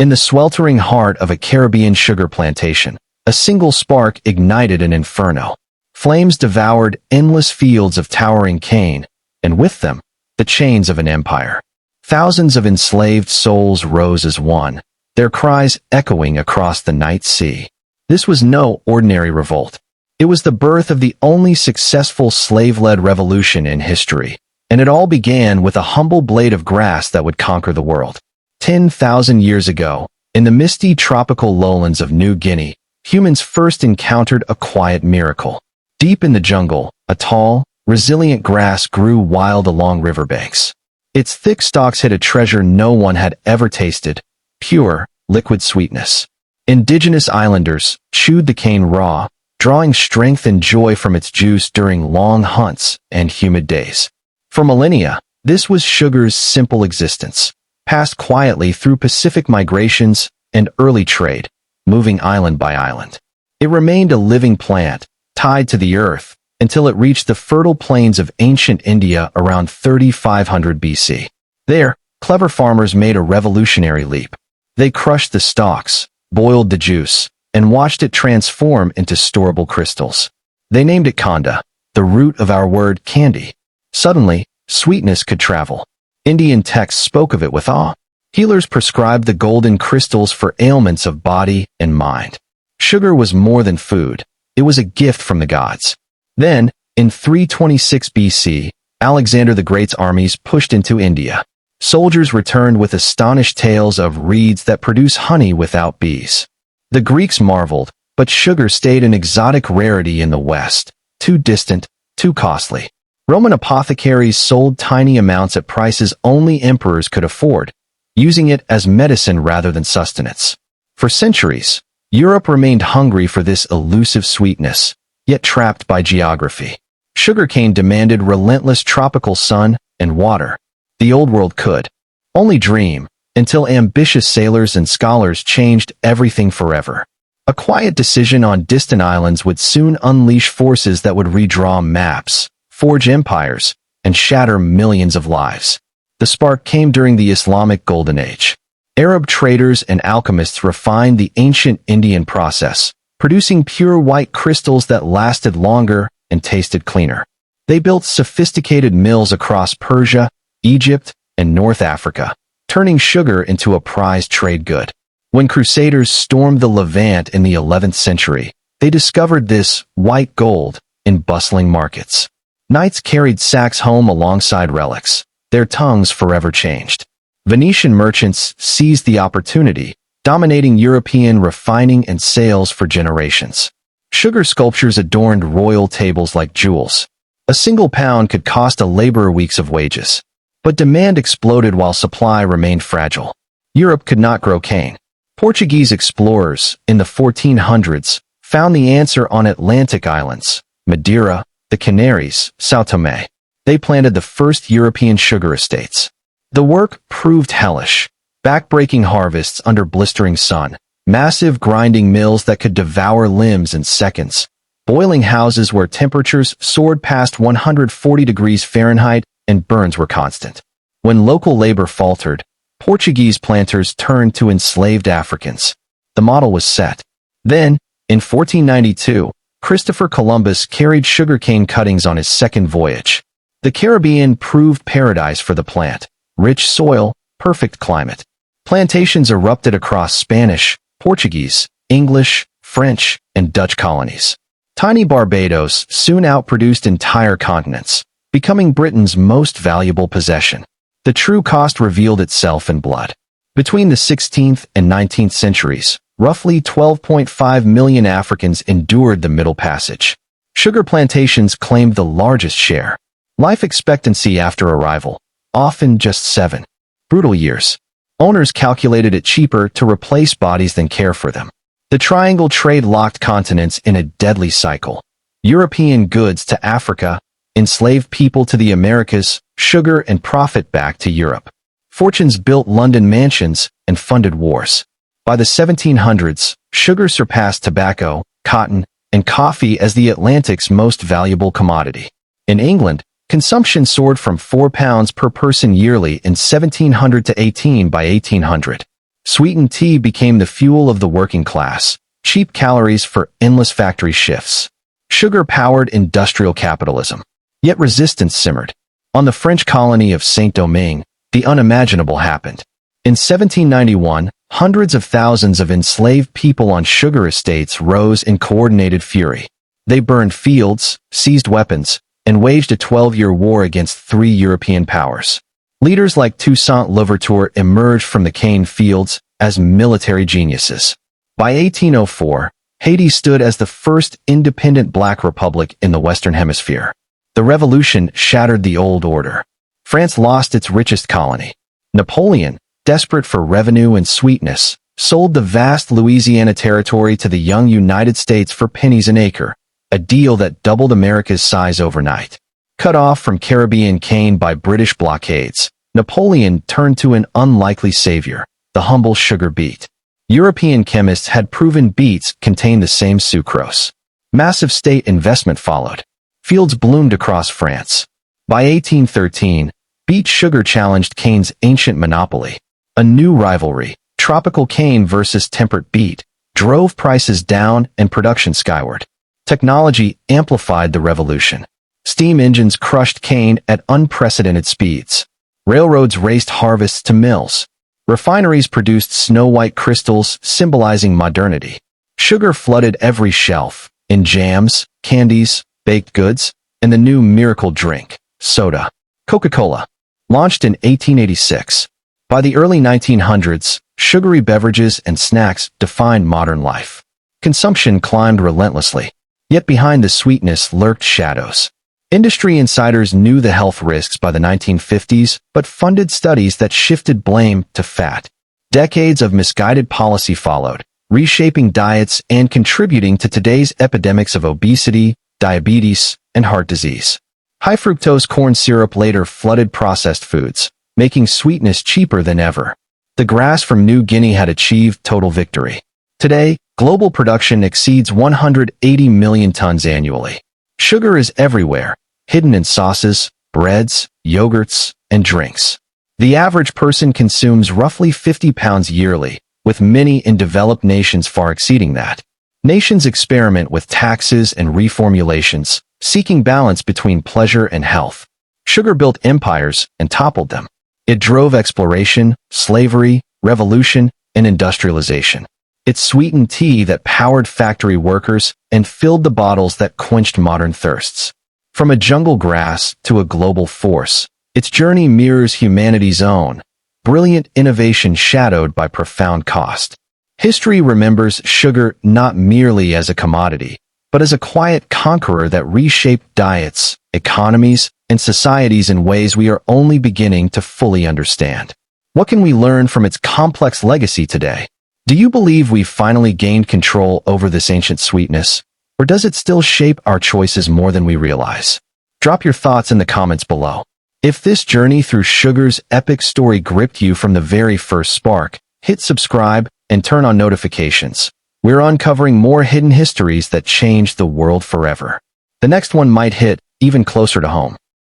In the sweltering heart of a Caribbean sugar plantation, a single spark ignited an inferno. Flames devoured endless fields of towering cane, and with them, the chains of an empire. Thousands of enslaved souls rose as one, their cries echoing across the night sea. This was no ordinary revolt. It was the birth of the only successful slave-led revolution in history, and it all began with a humble blade of grass that would conquer the world. 10,000 years ago, in the misty tropical lowlands of New Guinea, humans first encountered a quiet miracle. Deep in the jungle, a tall, resilient grass grew wild along riverbanks. Its thick stalks hid a treasure no one had ever tasted: pure, liquid sweetness. Indigenous islanders chewed the cane raw, drawing strength and joy from its juice during long hunts and humid days. For millennia, this was sugar's simple existence, passed quietly through Pacific migrations and early trade, moving island by island. It remained a living plant, tied to the earth, until it reached the fertile plains of ancient India around 3500 BC. There, clever farmers made a revolutionary leap. They crushed the stalks, boiled the juice, and watched it transform into storable crystals. They named it khanda, the root of our word candy. Suddenly, sweetness could travel. Indian texts spoke of it with awe. Healers prescribed the golden crystals for ailments of body and mind. Sugar was more than food. It was a gift from the gods. Then, in 326 BC, Alexander the Great's armies pushed into India. Soldiers returned with astonished tales of reeds that produce honey without bees. The Greeks marveled, but sugar stayed an exotic rarity in the West, too distant, too costly. Roman apothecaries sold tiny amounts at prices only emperors could afford, using it as medicine rather than sustenance. For centuries, Europe remained hungry for this elusive sweetness, yet trapped by geography. Sugarcane demanded relentless tropical sun and water. The Old World could only dream, until ambitious sailors and scholars changed everything forever. A quiet decision on distant islands would soon unleash forces that would redraw maps, forge empires, and shatter millions of lives. The spark came during the Islamic Golden Age. Arab traders and alchemists refined the ancient Indian process, producing pure white crystals that lasted longer and tasted cleaner. They built sophisticated mills across Persia, Egypt, and North Africa, turning sugar into a prized trade good. When crusaders stormed the Levant in the 11th century, they discovered this white gold in bustling markets. Knights carried sacks home alongside relics, their tongues forever changed. Venetian merchants seized the opportunity, dominating European refining and sales for generations. Sugar sculptures adorned royal tables like jewels. A single pound could cost a laborer weeks of wages. But demand exploded while supply remained fragile. Europe could not grow cane. Portuguese explorers, in the 1400s, found the answer on Atlantic islands, Madeira, the Canaries, São Tomé. They planted the first European sugar estates. The work proved hellish. Back-breaking harvests under blistering sun, massive grinding mills that could devour limbs in seconds, boiling houses where temperatures soared past 140 degrees Fahrenheit and burns were constant. When local labor faltered, Portuguese planters turned to enslaved Africans. The model was set. Then, in 1492, Christopher Columbus carried sugarcane cuttings on his second voyage. The Caribbean proved paradise for the plant. Rich soil, perfect climate. Plantations erupted across Spanish, Portuguese, English, French, and Dutch colonies. Tiny Barbados soon outproduced entire continents, becoming Britain's most valuable possession. The true cost revealed itself in blood. Between the 16th and 19th centuries, roughly 12.5 million Africans endured the Middle Passage. Sugar plantations claimed the largest share. Life expectancy after arrival, often just 7 brutal years. Owners calculated it cheaper to replace bodies than care for them. The triangle trade locked continents in a deadly cycle. European goods to Africa, enslaved people to the Americas, sugar and profit back to Europe. Fortunes built London mansions and funded wars. By the 1700s, sugar surpassed tobacco, cotton, and coffee as the Atlantic's most valuable commodity. In England, consumption soared from £4 per person yearly in 1700 to 18 by 1800. Sweetened tea became the fuel of the working class, cheap calories for endless factory shifts. Sugar powered industrial capitalism. Yet resistance simmered. On the French colony of Saint-Domingue, the unimaginable happened. In 1791, hundreds of thousands of enslaved people on sugar estates rose in coordinated fury. They burned fields, seized weapons, and waged a 12-year war against 3 European powers. Leaders like Toussaint Louverture emerged from the cane fields as military geniuses. By 1804, Haiti stood as the first independent black republic in the Western Hemisphere. The revolution shattered the old order. France lost its richest colony. Napoleon, desperate for revenue and sweetness, sold the vast Louisiana territory to the young United States for pennies an acre, a deal that doubled America's size overnight. Cut off from Caribbean cane by British blockades, Napoleon turned to an unlikely savior, the humble sugar beet. European chemists had proven beets contained the same sucrose. Massive state investment followed. Fields bloomed across France. By 1813, beet sugar challenged cane's ancient monopoly. A new rivalry, tropical cane versus temperate beet, drove prices down and production skyward. Technology amplified the revolution. Steam engines crushed cane at unprecedented speeds. Railroads raced harvests to mills. Refineries produced snow-white crystals symbolizing modernity. Sugar flooded every shelf, in jams, candies, baked goods, and the new miracle drink, soda. Coca-Cola. Launched in 1886. By the early 1900s, sugary beverages and snacks defined modern life. Consumption climbed relentlessly. Yet behind the sweetness lurked shadows. Industry insiders knew the health risks by the 1950s, but funded studies that shifted blame to fat. Decades of misguided policy followed, reshaping diets and contributing to today's epidemics of obesity, diabetes, and heart disease. High-fructose corn syrup later flooded processed foods, making sweetness cheaper than ever. The grass from New Guinea had achieved total victory. Today, global production exceeds 180 million tons annually. Sugar is everywhere, hidden in sauces, breads, yogurts, and drinks. The average person consumes roughly 50 pounds yearly, with many in developed nations far exceeding that. Nations experiment with taxes and reformulations, seeking balance between pleasure and health. Sugar built empires and toppled them. It drove exploration, slavery, revolution, and industrialization. It sweetened tea that powered factory workers and filled the bottles that quenched modern thirsts. From a jungle grass to a global force, its journey mirrors humanity's own, brilliant innovation shadowed by profound cost. History remembers sugar not merely as a commodity, but as a quiet conqueror that reshaped diets, economies, and societies in ways we are only beginning to fully understand. What can we learn from its complex legacy today? Do you believe we've finally gained control over this ancient sweetness, or does it still shape our choices more than we realize? Drop your thoughts in the comments below. If this journey through sugar's epic story gripped you from the very first spark, hit subscribe and turn on notifications. We're uncovering more hidden histories that changed the world forever. The next one might hit even closer to home.